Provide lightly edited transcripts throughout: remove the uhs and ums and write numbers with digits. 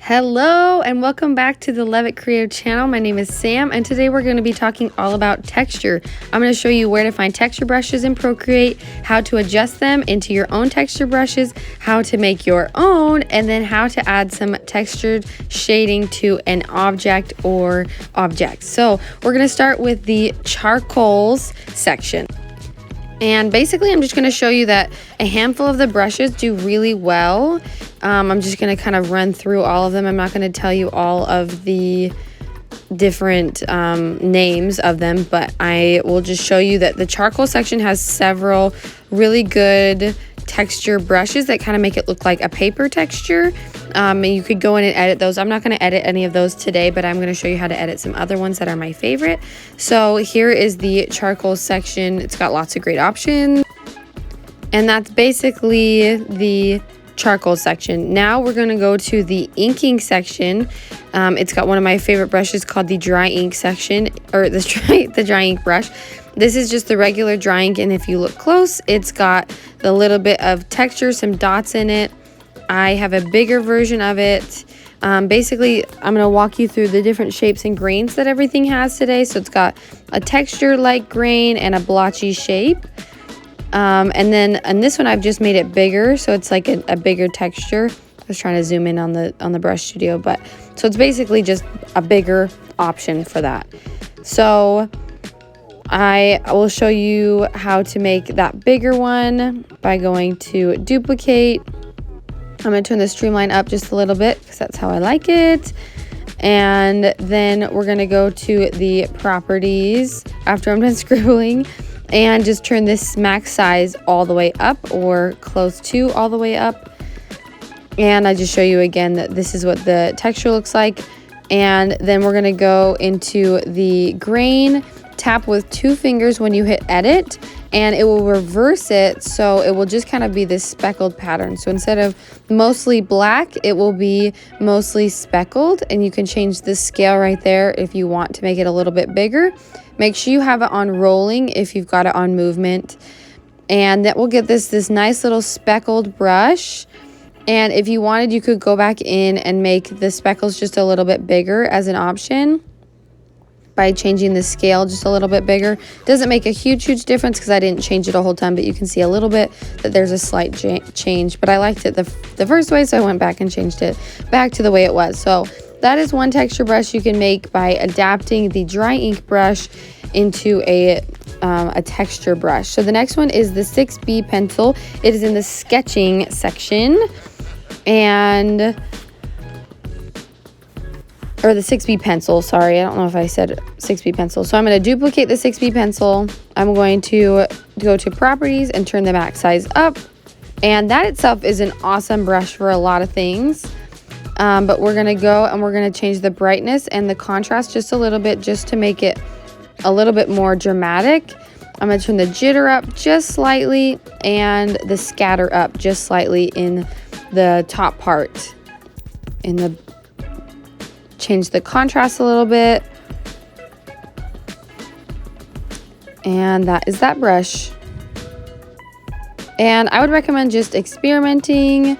Hello and welcome back to the Love It Creative channel. My name is Sam and today we're going to be talking all about texture. I'm going to show you where to find texture brushes in Procreate, how to adjust them into your own texture brushes, how to make your own, and then how to add some textured shading to an object or objects. So we're going to start with the charcoals section. And basically, I'm just going to show you that a handful of the brushes do really well. I'm just going to kind of run through all of them. I'm not going to tell you all of the different names of them, but I will just show you that the charcoal section has several really good texture brushes that kind of make it look like a paper texture. And you could go in and edit those. I'm not going to edit any of those today, but I'm going to show you how to edit some other ones that are my favorite. So here is the charcoal section. It's got lots of great options. And that's basically the charcoal section. Now we're going to go to the inking section. It's got one of my favorite brushes called the dry ink section, or the dry ink brush. This is just the regular dry ink, and if you look close, it's got the little bit of texture, some dots in it. I have a bigger version of it. Basically, I'm going to walk you through the different shapes and grains that everything has today. So it's got a texture-like grain and a blotchy shape. And then on this one, I've just made it bigger, so it's like a bigger texture. I was trying to zoom in on the brush studio, but so it's basically just a bigger option for that. So I will show you how to make that bigger one by going to duplicate. I'm going to turn the streamline up just a little bit because that's how I like it. And then we're going to go to the properties after I'm done scribbling and just turn this max size all the way up or close to all the way up. And I just show you again that this is what the texture looks like. And then we're going to go into the grain. Tap with 2 fingers when you hit edit, and it will reverse it, so it will just kind of be this speckled pattern. So instead of mostly black, it will be mostly speckled, and you can change the scale right there if you want to make it a little bit bigger. Make sure you have it on rolling if you've got it on movement, and that will get this nice little speckled brush. And if you wanted, you could go back in and make the speckles just a little bit bigger as an option by changing the scale just a little bit bigger. Doesn't make a huge difference because I didn't change it a whole ton, but you can see a little bit that there's a slight change. But I liked it the first way, so I went back and changed it back to the way it was. So that is one texture brush you can make by adapting the dry ink brush into a texture brush. So the next one is the 6B pencil. It is in the sketching section, or the 6B pencil, sorry. I don't know if I said 6B pencil. So I'm going to duplicate the 6B pencil. I'm going to go to properties and turn the max size up. And that itself is an awesome brush for a lot of things. But we're going to go and we're going to change the brightness and the contrast just a little bit, just to make it a little bit more dramatic. I'm going to turn the jitter up just slightly and the scatter up just slightly in the top part. Change the contrast a little bit. And that is that brush. And I would recommend just experimenting,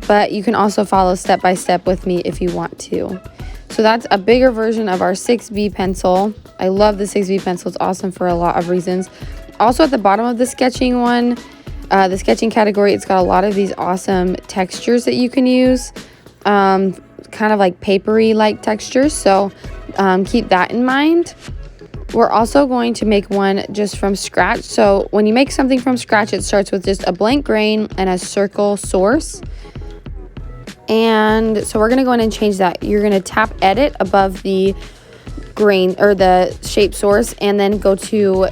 but you can also follow step by step with me if you want to. So that's a bigger version of our 6B pencil. I love the 6B pencil. It's awesome for a lot of reasons. Also at the bottom of the sketching one, the sketching category, it's got a lot of these awesome textures that you can use. Kind of like papery like textures, so keep that in mind. We're also going to make one just from scratch. So when you make something from scratch, it starts with just a blank grain and a circle source. And so we're going to go in and change that. You're going to tap edit above the grain or the shape source, and then go to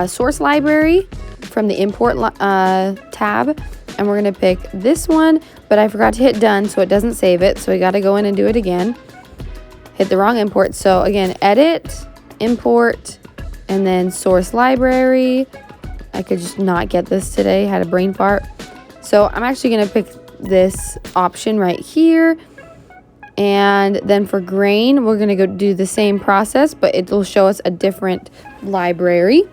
source library from the import tab. And we're going to pick this one, but I forgot to hit done, so it doesn't save it. So we got to go in and do it again. Hit the wrong import. So again, edit, import, and then source library. I could just not get this today. Had a brain fart. So I'm actually going to pick this option right here. And then for grain, we're going to go do the same process, but it will show us a different library.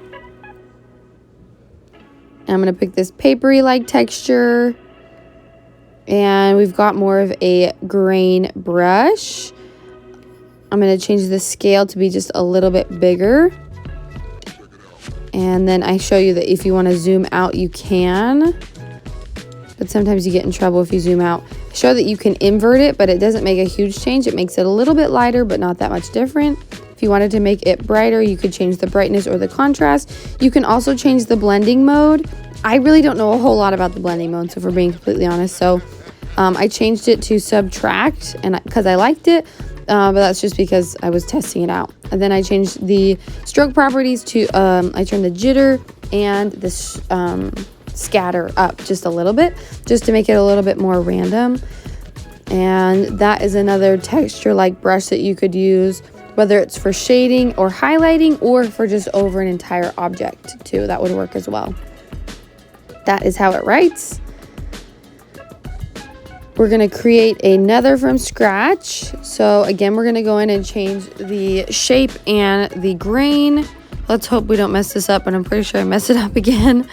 I'm going to pick this papery-like texture. And we've got more of a grain brush. I'm going to change the scale to be just a little bit bigger. And then I show you that if you want to zoom out, you can. But sometimes you get in trouble if you zoom out. Show that you can invert it, but it doesn't make a huge change. It makes it a little bit lighter, but not that much different. If you wanted to make it brighter, you could change the brightness or the contrast. You can also change the blending mode. I really don't know a whole lot about the blending mode, so if we're being completely honest. So I changed it to subtract and because I liked it, but that's just because I was testing it out. And then I changed the stroke properties to, I turned the jitter and this scatter up just a little bit, just to make it a little bit more random. And that is another texture like brush that you could use, whether it's for shading or highlighting or for just over an entire object too. That would work as well. That is how it writes. We're going to create another from scratch. So again, we're going to go in and change the shape and the grain. Let's hope we don't mess this up, but I'm pretty sure I messed it up again.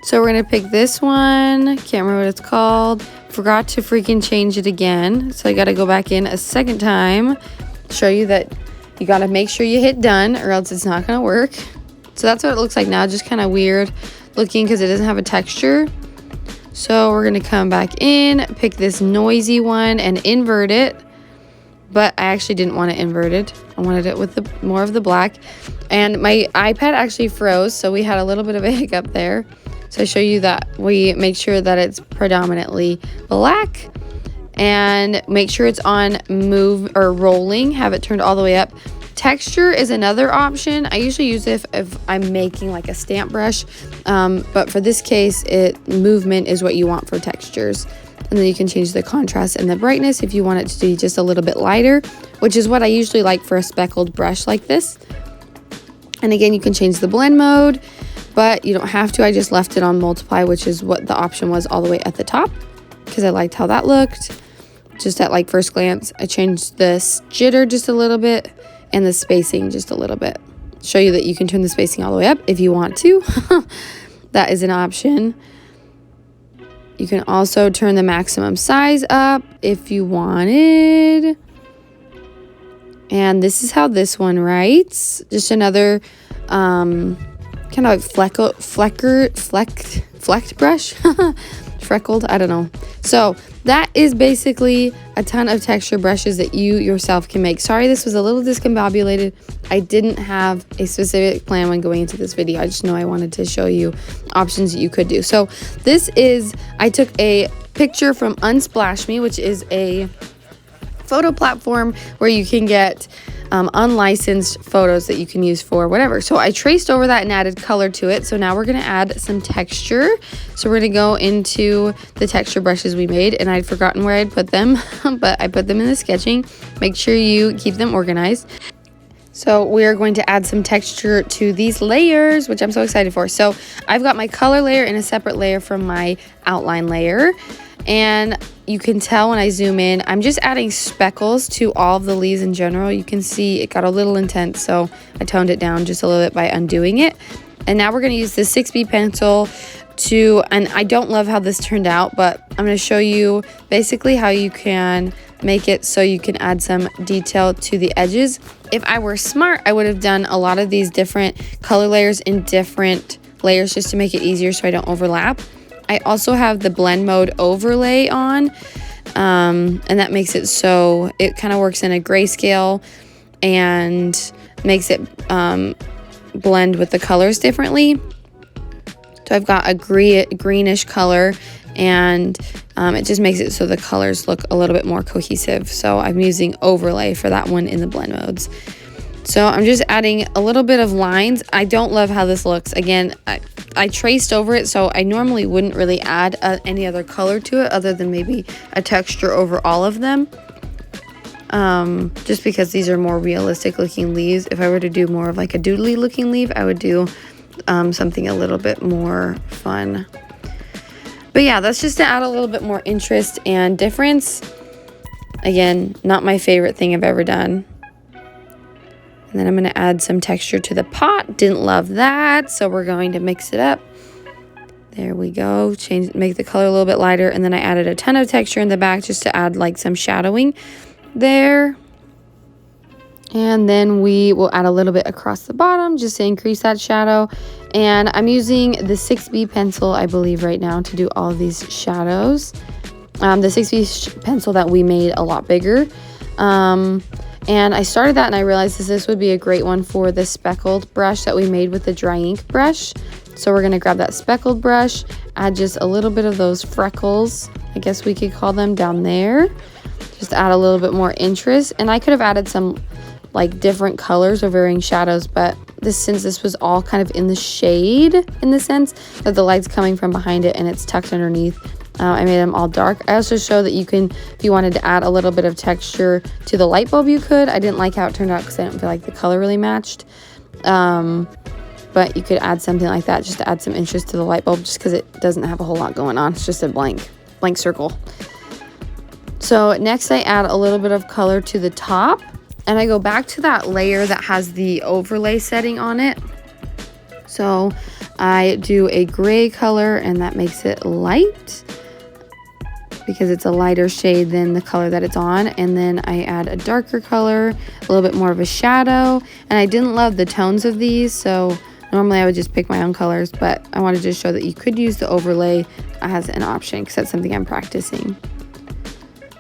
So we're going to pick this one. Can't remember what it's called. Forgot to freaking change it again. So I got to go back in a second time. Show you that you got to make sure you hit done or else it's not going to work. So that's what it looks like now. Just kind of weird looking because it doesn't have a texture. So we're going to come back in, pick this noisy one and invert it. But I actually didn't want it inverted. I wanted it with the more of the black. And my iPad actually froze, so we had a little bit of a hiccup there. So I show you that we make sure that it's predominantly black. And make sure it's on move or rolling. Have it turned all the way up. Texture is another option. I usually use it if I'm making like a stamp brush. But for this case, movement is what you want for textures. And then you can change the contrast and the brightness if you want it to be just a little bit lighter, which is what I usually like for a speckled brush like this. And again, you can change the blend mode, but you don't have to. I just left it on multiply, which is what the option was all the way at the top because I liked how that looked. Just at like first glance, I changed this jitter just a little bit and the spacing just a little bit. Show you that you can turn the spacing all the way up if you want to. That is an option. You can also turn the maximum size up if you wanted. And this is how this one writes. Just another kind of like flecked brush. Freckled, I don't know. So that is basically a ton of texture brushes that you yourself can make. Sorry, this was a little discombobulated. I didn't have a specific plan when going into this video. I just know I wanted to show you options that you could do. So this is, I took a picture from Unsplash Me, which is a photo platform where you can get unlicensed photos that you can use for whatever. So I traced over that and added color to it. So now we're going to add some texture. So we're going to go into the texture brushes we made, and I'd forgotten where I'd put them, but I put them in the sketching. Make sure you keep them organized. So we're going to add some texture to these layers, which I'm so excited for. So I've got my color layer in a separate layer from my outline layer. And you can tell when I zoom in, I'm just adding speckles to all of the leaves in general. You can see it got a little intense, so I toned it down just a little bit by undoing it. And now we're going to use the 6B pencil and I don't love how this turned out, but I'm going to show you basically how you can make it so you can add some detail to the edges. If I were smart, I would have done a lot of these different color layers in different layers just to make it easier so I don't overlap. I also have the blend mode overlay on, and that makes it so it kind of works in a grayscale and makes it blend with the colors differently. So I've got a greenish color, and it just makes it so the colors look a little bit more cohesive. So I'm using overlay for that one in the blend modes. So I'm just adding a little bit of lines. I don't love how this looks. Again, I traced over it, so I normally wouldn't really add any other color to it other than maybe a texture over all of them. Just because these are more realistic looking leaves. If I were to do more of like a doodly looking leaf, I would do something a little bit more fun. But yeah, that's just to add a little bit more interest and difference. Again, not my favorite thing I've ever done. And then I'm going to add some texture to the pot. Didn't love that, so we're going to mix it up. There we go. Make the color a little bit lighter. And then I added a ton of texture in the back just to add like some shadowing there. And then we will add a little bit across the bottom just to increase that shadow. And I'm using the 6B pencil, I believe, right now to do all of these shadows. The 6B pencil that we made a lot bigger. And I started that and I realized this would be a great one for the speckled brush that we made with the dry ink brush. So we're going to grab that speckled brush, add just a little bit of those freckles, I guess we could call them, down there. Just add a little bit more interest. And I could have added some like different colors or varying shadows, but since this was all kind of in the shade, in the sense that the light's coming from behind it and it's tucked underneath, I made them all dark. I also show that you can, if you wanted to add a little bit of texture to the light bulb, you could. I didn't like how it turned out because I didn't feel like the color really matched. But you could add something like that just to add some interest to the light bulb, just because it doesn't have a whole lot going on. It's just a blank circle. So next I add a little bit of color to the top, and I go back to that layer that has the overlay setting on it. So I do a gray color, and that makes it light because it's a lighter shade than the color that it's on. And then I add a darker color, a little bit more of a shadow. And I didn't love the tones of these, so normally I would just pick my own colors, but I wanted to show that you could use the overlay as an option because that's something I'm practicing.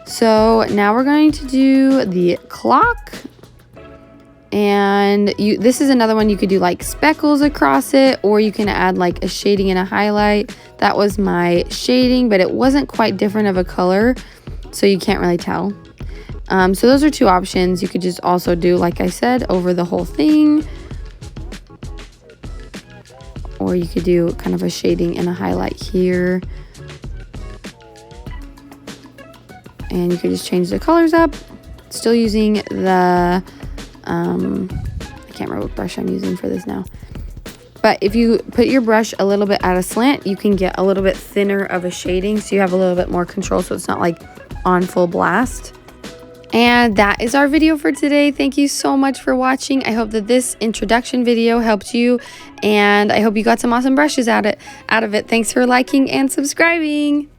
So now we're going to do the clock. And this is another one you could do like speckles across it, or you can add like a shading and a highlight. That was my shading, but it wasn't quite different of a color, so you can't really tell. So those are two options. You could just also do, like I said, over the whole thing, or you could do kind of a shading and a highlight here. And you could just change the colors up. Still using the I can't remember what brush I'm using for this now. But if you put your brush a little bit at a slant, you can get a little bit thinner of a shading, so you have a little bit more control, so it's not like on full blast. And that is our video for today. Thank you so much for watching. I hope that this introduction video helped you, and I hope you got some awesome brushes out of it. Thanks for liking and subscribing.